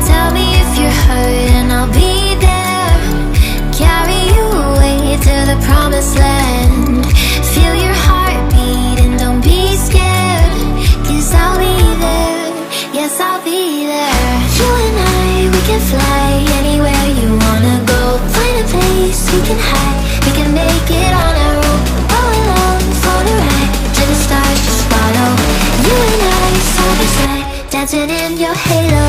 Tell me if you're hurt and I'll be there. Carry you away to the promised land. Feel your heartbeat and don't be scared, 'cause I'll be there, yes I'll be there. You and I, we can fly anywhere you wanna go. Find a place we can hide, we can make it on our own. Go along for the ride, to the stars just follow. You and I, side by side, dancing in your halo.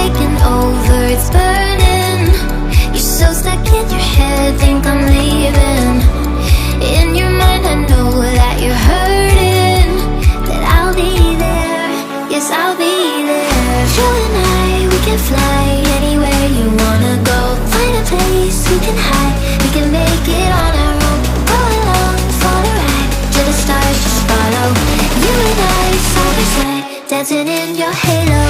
Taking over, it's burning. You're so stuck in your head, think I'm leaving. In your mind I know that you're hurting, that I'll be there, yes I'll be there. You and I, we can fly anywhere you wanna go. Find a place we can hide, we can make it on our own. Go along for the ride, to the stars just follow. You and I, side by side, dancing in your halo.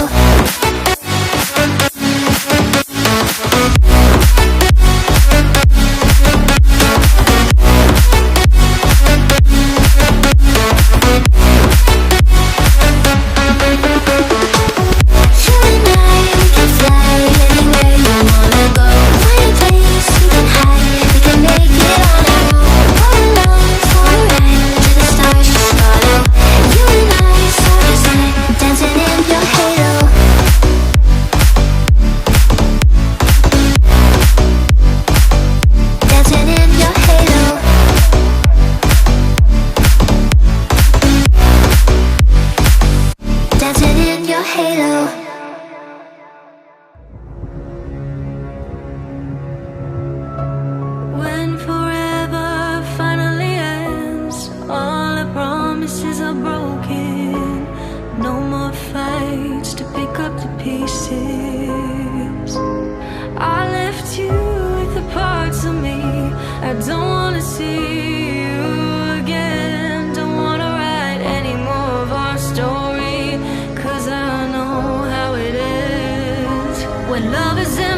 When forever finally ends, all the promises are broken. No more fights to pick up the pieces. I left you with the parts of me I don't wanna see you again. Don't wanna write any more of our story, 'cause I know how it is when love is in